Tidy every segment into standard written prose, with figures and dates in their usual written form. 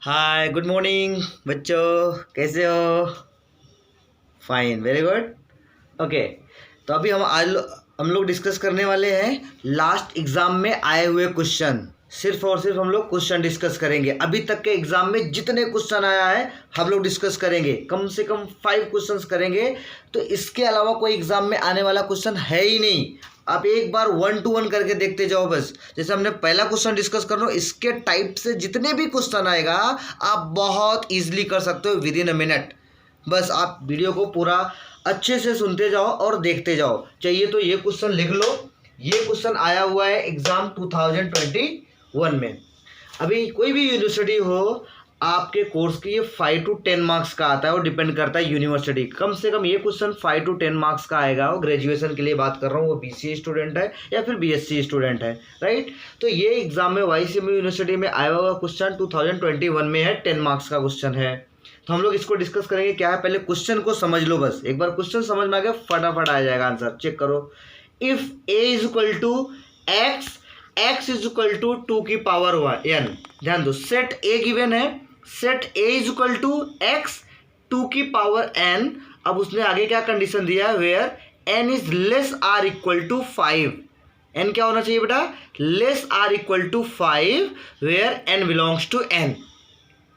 Hi good morning बच्चों, कैसे हो? Fine, very good. ओके, तो अभी हम लोग डिस्कस करने वाले हैं लास्ट एग्जाम में आए हुए क्वेश्चन। सिर्फ और सिर्फ हम लोग क्वेश्चन डिस्कस करेंगे। अभी तक के एग्जाम में जितने क्वेश्चन आया है हम लोग डिस्कस करेंगे, कम से कम 5 क्वेश्चंस करेंगे। तो इसके अलावा कोई एग्जाम में आने वाला क्वेश्चन है ही नहीं। आप एक बार 1 to 1 करके देखते जाओ बस। जैसे हमने पहला क्वेश्चन डिस्कस कर रहा हूँ, इसके टाइप से जितने भी क्वेश्चन आएगा आप बहुत इजीली कर सकते हो विद इन अ मिनट। बस आप वीडियो को पूरा अच्छे से सुनते जाओ और देखते जाओ। चाहिए तो ये क्वेश्चन लिख लो। ये क्वेश्चन आया हुआ है एग्जाम 2021 में। अभी कोई भी यूनिवर्सिटी हो, आपके कोर्स की ये 5 to 10 मार्क्स का आता है और डिपेंड करता है यूनिवर्सिटी। कम से कम ये क्वेश्चन 5 to 10 मार्क्स का आएगा। वो ग्रेजुएशन के लिए बात कर रहा हूँ, वो BCA स्टूडेंट है या फिर BSc स्टूडेंट है, राइट। तो ये एग्जाम में YCMU यूनिवर्सिटी में आया हुआ क्वेश्चन 2021 में है, 10 मार्क्स का क्वेश्चन है। तो हम लोग इसको डिस्कस करेंगे। क्या है, पहले क्वेश्चन को समझ लो। बस एक बार क्वेश्चन समझ में आ गया, फटाफट आ जाएगा आंसर। चेक करो। If a is equal to x is equal to 2 की पावर n। ध्यान दो, सेट a गिवन है, set a is equal to x 2 की पावर n। अब उसने आगे क्या कंडीशन दिया है, where n is less or equal to 5। n क्या होना चाहिए बेटा, less or equal to 5 where n belongs to n।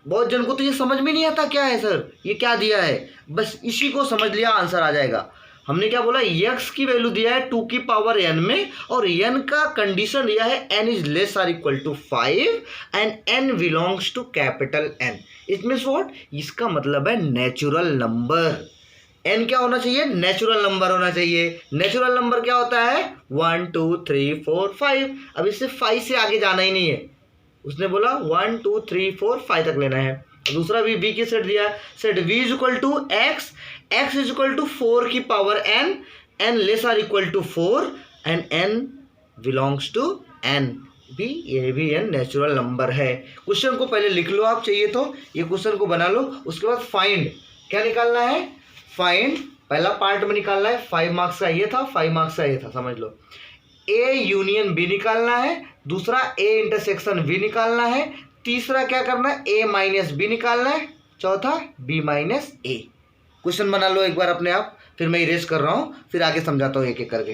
बहुत जन को तो ये समझ में नहीं आता क्या है सर, ये क्या दिया है। बस इसी को समझ लिया, आंसर आ जाएगा। हमने क्या बोला, x की वैल्यू दिया है 2 की पावर n में और n का कंडीशन दिया है n is less or equal to 5 एंड n belongs to capital N। It means what, इसका मतलब है नेचुरल नंबर। n क्या होना चाहिए, नेचुरल नंबर होना चाहिए। नेचुरल नंबर क्या होता है, 1 2 3 4 5। अब इससे 5 से आगे जाना ही नहीं है। उसने बोला 1 2 3 4 5 तक लेना है। दूसरा भी v की सेट दिया, set v is equal to x is equal to 4 की power n less or equal to 4 and n belongs to n। भी ये भी n नेचुरल नंबर है। क्वेश्चन को पहले लिख लो आप, चाहिए तो ये क्वेश्चन को बना लो। उसके बाद फाइंड क्या निकालना है, फाइंड पहला पार्ट में निकालना है। 5 मार्क्स का ये था, 5 मार्क्स का ये था, समझ लो। a यूनियन b निकालना है, दूसरा a इंटरसेक्शन v निकालना है, तीसरा क्या करना है, a माइनस b निकालना है, चौथा b माइनस a। क्वेश्चन बना लो एक बार अपने आप, फिर मैं इरेज कर रहा हूँ, फिर आगे समझाता हूँ एक एक करके,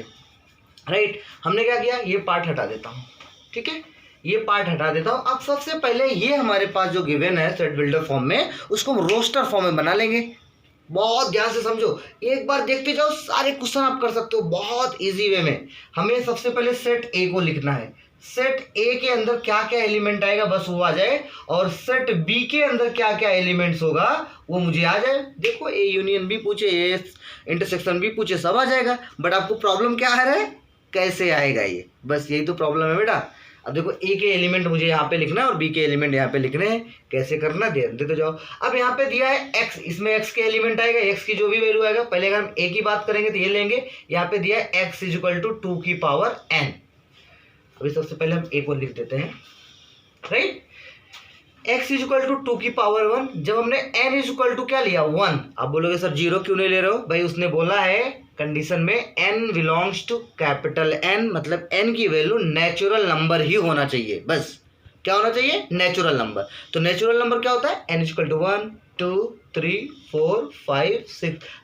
राइट। हमने क्या किया, ये पार्ट हटा देता हूँ, ठीक है, ये पार्ट हटा देता हूँ। अब सबसे पहले ये हमारे पास जो गिवन है सेट बिल्डर फॉर्म में, उसको हम रोस्टर फॉर्म में बना लेंगे। बहुत ध्यान से समझो, एक बार देखते जाओ, सारे क्वेश्चन आप कर सकते हो बहुत इजी वे में। हमें सबसे पहले सेट ए को लिखना है। सेट ए के अंदर क्या क्या एलिमेंट आएगा बस वो आ जाए, और सेट बी के अंदर क्या क्या एलिमेंट्स होगा वो मुझे आ जाए। देखो, ए यूनियन बी पूछे, ए इंटरसेक्शन बी पूछे, सब आ जाएगा। बट आपको प्रॉब्लम क्या है रे, कैसे आएगा ये, बस यही तो प्रॉब्लम है बेटा। अब देखो, ए के एलिमेंट मुझे यहाँ पे लिखना है और बी के एलिमेंट यहाँ पे लिखने हैं। कैसे करना, देते जाओ। अब यहाँ पे दिया है x, इसमें x के एलिमेंट आएगा, x की जो भी वैल्यू आएगा। पहले अगर हम a की बात करेंगे तो ये लेंगे। यहाँ पे दिया है x इज इक्वल टू 2 की पावर n। अभी सबसे पहले हम a को लिख देते हैं, right. x is equal to 2 की पावर 1। जब हमने n इज इक्वल टू क्या लिया, 1। आप बोलोगे सर 0 क्यों नहीं ले रहे हो, भाई उसने बोला है कंडीशन में n belongs to capital N, मतलब n की वैल्यू नेचुरल नंबर ही होना चाहिए। बस क्या होना चाहिए, नेचुरल नंबर। तो नेचुरल नंबर क्या होता है, n इज इक्वल टू 1 2 3 4 5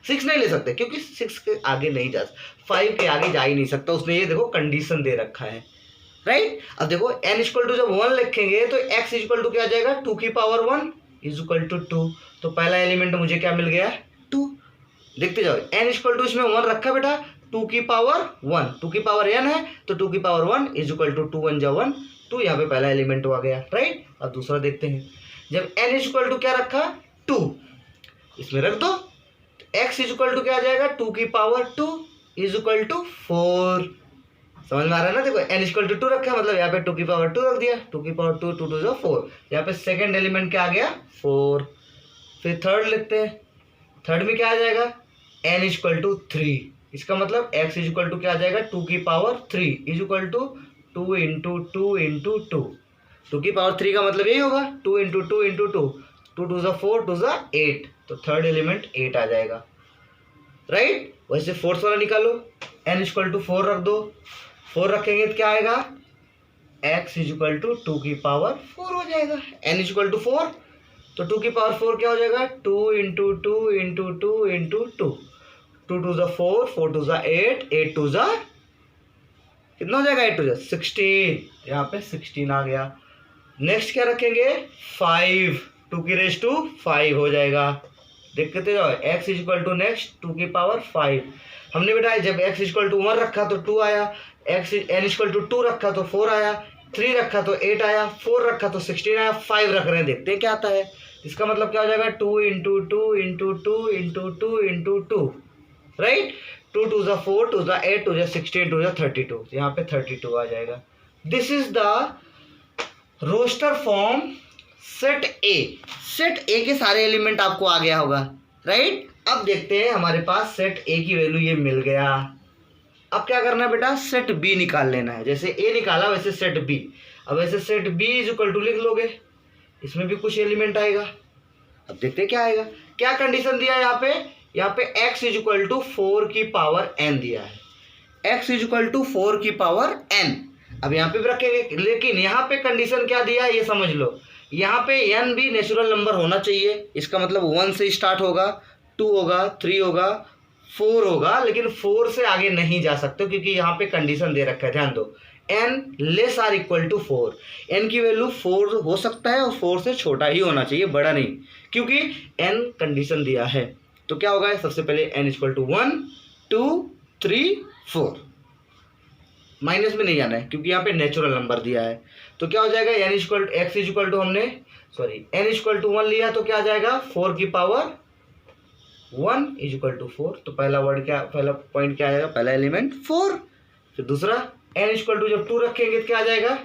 6 नहीं ले सकते क्योंकि 6 के आगे नहीं जा, 5 के आगे जा ही नहीं सकता। उसने ये देखो कंडीशन दे रखा है, राइट। अब देखो n इक्वल टू जब 1 लिखेंगे तो x इक्वल टू क्या आ जाएगा, 2 की पावर 1 इज इक्वल टू 2। तो पहला एलिमेंट मुझे क्या मिल गया, 2। देखते जाओ, n इक्वल टू इसमें 1 रखा बेटा, 2 की पावर 1, 2 की पावर n है तो 2 की पावर 1 इज इक्वल टू 2 1 जा 1 2। यहाँ पे पहला एलिमेंट आ गया, राइट। अब दूसरा देखते हैं। जब n इक्वल टू क्या रखा, 2, इसमें रख दो। x इज इक्वल टू क्या आ जाएगा, 2 की पावर 2 इज इक्वल टू 4। समझ में आ रहा है ना। देखो n इक्वल टू 2 रखा है, मतलब यहाँ पे 2 की पावर 2 रख दिया, 2 की पावर 2 2 2 4। यहाँ पे सेकेंड एलिमेंट क्या आ गया, 4। फिर थर्ड लिखते हैं। थर्ड में क्या आ जाएगा, n इक्वल टू 3। इसका मतलब x इज इक्वल टू क्या आ जाएगा, 2 की power 3 is equal to 2 into 2 into 2। 2 की पावर 3 का मतलब यही होगा, 2 इंटू 2 इंटू 2, 2 2 ज़ा 4 2 ज़ा 8। तो थर्ड एलिमेंट 8 आ जाएगा, राइट। वैसे फोर्थ वाला निकालो, n इक्वल टू 4 रख दो। 4 रखेंगे तो क्या आएगा, x इज इक्वल टू 2 की पावर 4 हो जाएगा। n इज इक्वल टू 4, तो 2 की पावर 4 क्या हो जाएगा, 2 इंटू 2 इंटू 2 इंटू 2, 2 2 ज़ा 4, 4 2 ज़ा 8, 8 2 ज़ा कितना हो जाएगा, 8 2 ज़ा 16, यहाँ पे 16 आ गया। नेक्स्ट क्या रखेंगे, 5, 2 की रेज टू 5 हो जाएगा। देखते जाओ, x इक्वल टू नेक्स्ट 2 की पावर 5, हमने बेटा जब x इक्वल टू 1 रखा तो 2 आया, x n इक्वल टू 2 रखा तो 4 आया, 3 रखा तो 8 आया, 4 रखा तो 16 आया, 5 रख रहे हैं, देखते हैं क्या आता है। इसका मतलब क्या हो जाएगा, 2 into 2 into 2 into 2 into 2, right. 2 2 ज़ा 4, 2 ज़ा 8, 2 ज़ा 16, 2 ज़ा 32, यहाँ पे 32 आ जाएगा। This is the roster form set A. Set A के सारे एलिमेंट आपको आ गया होगा, राइट। अब देखते हैं, हमारे पास सेट ए की वैल्यू ये मिल गया। अब क्या करना है बेटा, सेट बी निकाल लेना है। जैसे ए निकाला वैसे सेट बी। अब ऐसे set B is equal to लिख लोगे, इसमें भी कुछ एलिमेंट आएगा। अब देखते हैं क्या आएगा। क्या कंडीशन दिया है यहाँ पे x इज इक्वल टू 4 की पावर n दिया है, x इज इक्वल टू 4 की पावर n। अब यहाँ पे भी रखेंगे, लेकिन यहाँ पे कंडीशन क्या दिया है ये समझ लो। यहाँ पे n भी नेचुरल नंबर होना चाहिए, इसका मतलब 1 से स्टार्ट होगा, 2 होगा, 3 होगा, 4 होगा, लेकिन 4 से आगे नहीं जा सकते क्योंकि यहाँ पे कंडीशन दे रखा है, ध्यान दो, n less or equal to 4। n की वैल्यू 4 हो सकता है और 4 से छोटा ही होना चाहिए, बड़ा नहीं, क्योंकि n कंडीशन दिया है। तो क्या होगा, सबसे पहले n इक्वल टू 1 2 3 4, माइनस में नहीं जाना है क्योंकि यहाँ पे नेचुरल नंबर दिया है। तो क्या हो जाएगा, n equal x is equal to हमने n इक्वल टू 1 लिया, तो क्या आ जाएगा 4 की पावर 1 इज इक्वल टू 4। तो पहला वर्ड क्या, पहला पॉइंट क्या आएगा, पहला एलिमेंट 4। फिर दूसरा n इक्वल टू जब 2 रखेंगे तो क्या आ जाएगा,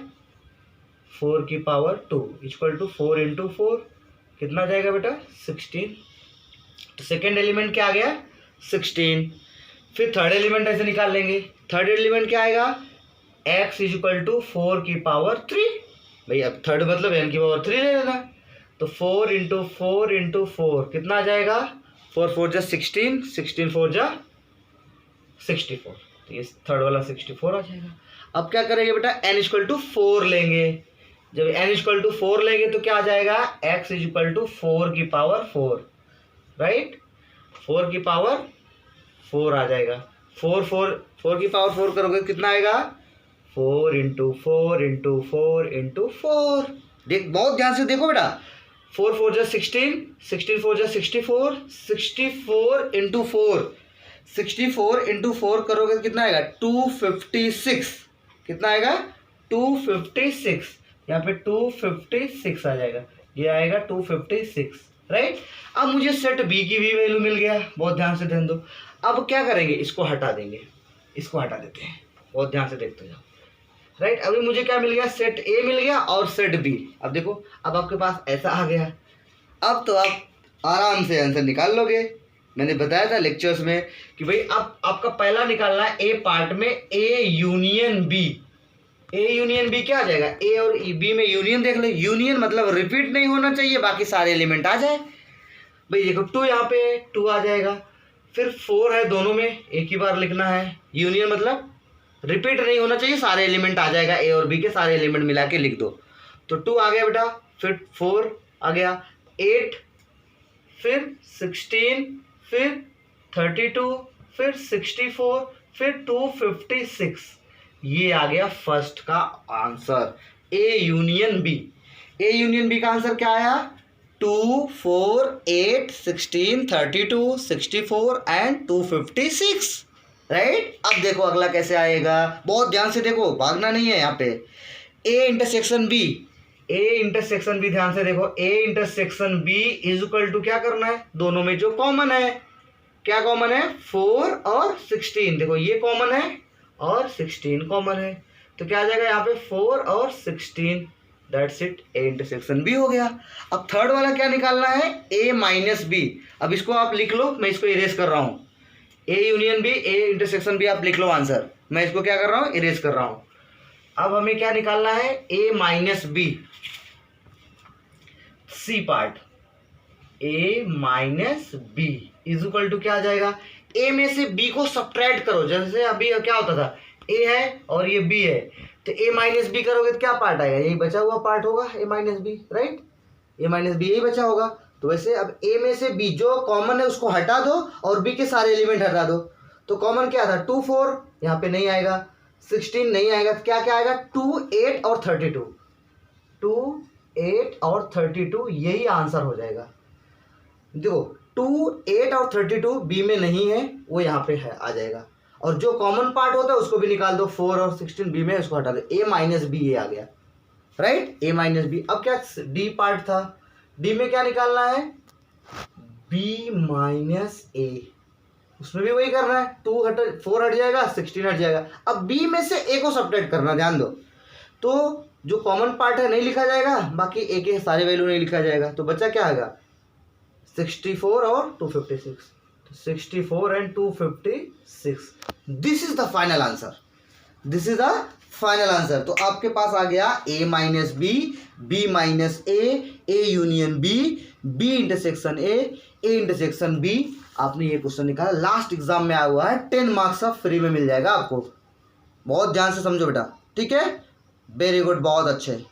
4 की पावर 2 इक्वल टू 4 इंटू 4, कितना आ जाएगा बेटा 16। तो सेकेंड एलिमेंट क्या आ गया 16। फिर थर्ड एलिमेंट ऐसे निकाल लेंगे। थर्ड एलिमेंट क्या आएगा, x इज इक्वल टू 4 की पावर 3। भाई अब थर्ड मतलब n की पावर 3 ले लेना। तो 4 इंटू 4 इंटू 4 कितना आ जाएगा, 4 4 जा 16, 16 4 जा 64, तो ये थर्ड वाला 64 आ जाएगा। अब क्या करेंगे बेटा, n इक्वल टू 4 लेंगे। जब n इक्वल टू 4 लेंगे तो क्या आ जाएगा, x इज इक्वल टू 4 की पावर 4, राइट, 4 की पावर 4 आ जाएगा। 4 की पावर 4 करोगे कितना आएगा, 4 इंटू 4 इंटू 4 इंटू 4। देख, बहुत ध्यान से देखो बेटा, 4 4 जा 16, 16 4 जा 64, 64 इंटू 4, 64 इंटू 4 करोगे तो कितना आएगा 256, कितना आएगा 256, यहाँ पे 256 आ जाएगा, ये आएगा 256, राइट। अब मुझे सेट बी की भी वैल्यू मिल गया, बहुत ध्यान से ध्यान दो। अब क्या करेंगे, इसको हटा देंगे, इसको हटा देते हैं, बहुत ध्यान से देखते जाओ, राइट। अभी मुझे क्या मिल गया, सेट ए मिल गया और सेट बी। अब देखो, अब आपके पास ऐसा आ गया। अब तो आप आराम से आंसर निकाल लोगे। मैंने बताया था लेक्चर्स में कि भाई अब आपका पहला निकालना है ए पार्ट में A union B. A union B क्या आ जाएगा, ए और बी में यूनियन देख ले। यूनियन मतलब रिपीट नहीं होना चाहिए, बाकी सारे एलिमेंट आ जाए। भाई देखो 2 यहाँ पे 2 आ जाएगा, फिर 4 है, दोनों में एक ही बार लिखना है। यूनियन मतलब रिपीट नहीं होना चाहिए, सारे एलिमेंट आ जाएगा, ए और बी के सारे एलिमेंट मिला के लिख दो। तो 2 आ गया बेटा, फिर 4 आ गया, 8, फिर 16, फिर 32, फिर 64, फिर 256। ये आ गया फर्स्ट का answer, A union B. A union B का आंसर क्या आया, 2 4 8 16 32 64 एंड 256, राइट। अब देखो अगला कैसे आएगा, बहुत ध्यान से देखो, भागना नहीं है यहाँ पे। A intersection B, A intersection B, ध्यान से देखो, A intersection B is equal to क्या करना है, दोनों में जो कॉमन है, क्या कॉमन है 4 और 16, देखो ये कॉमन है और 16 कॉमन है, तो क्या आ जाएगा यहाँ पे 4 और 16, that's it, A intersection B हो गया। अब थर्ड वाला क्या निकालना है, ए माइनस बी। अब इसको आप लिख लो, मैं इसको इरेज कर रहा हूँ, A union B, A intersection B, आप लिख लो आंसर, मैं इसको क्या कर रहा हूँ, इरेज कर रहा हूँ। अब हमें क्या निकालना है, a minus b, c part, a minus b is equal to क्या आ जाएगा, ए में से बी को सब्ट्रैक्ट करो। जैसे अभी क्या होता था, ए है और ये बी है, तो ए माइनस बी करोगे तो क्या पार्ट आएगा, यही बचा हुआ पार्ट होगा ए माइनस बी, राइट। ए माइनस बी यही बचा होगा। तो वैसे अब ए में से बी जो कॉमन है उसको हटा दो और बी के सारे एलिमेंट हटा दो। तो कॉमन क्या था 2 4, यहाँ पे नहीं आएगा, 16 नहीं आएगा, तो क्या क्या आएगा 2 8 और 32, 2 8 और 32 यही आंसर हो जाएगा। देखो 2 8 और 32 बी में नहीं है, वो यहाँ पे है आ जाएगा। और जो कॉमन पार्ट होता है उसको भी निकाल दो, 4 और 16 बी में, उसको हटा दो, ए माइनस बी ये आ गया, राइट, ए माइनस बी। अब क्या डी पार्ट था, डी में क्या निकालना है बी माइनस ए, उसमें भी वही करना है, 2 हट 4 हट जाएगा, 16 हट जाएगा। अब बी में से ए को सब्ट्रैक्ट करना, ध्यान दो। तो जो कॉमन पार्ट है नहीं लिखा जाएगा, बाकी ए के सारे वैल्यू नहीं लिखा जाएगा, तो बच्चा क्या आएगा 64 और 256, 64 and 256। This is the final answer, this is the final answer. तो आपके पास आ गया a minus b, b minus a union b, b intersection a intersection b. आपने ये क्वेश्चन निकाला, लास्ट एग्जाम में आया हुआ है, 10 मार्क्स का फ्री में मिल जाएगा आपको। बहुत ध्यान से समझो बेटा, ठीक है, वेरी गुड, बहुत अच्छे।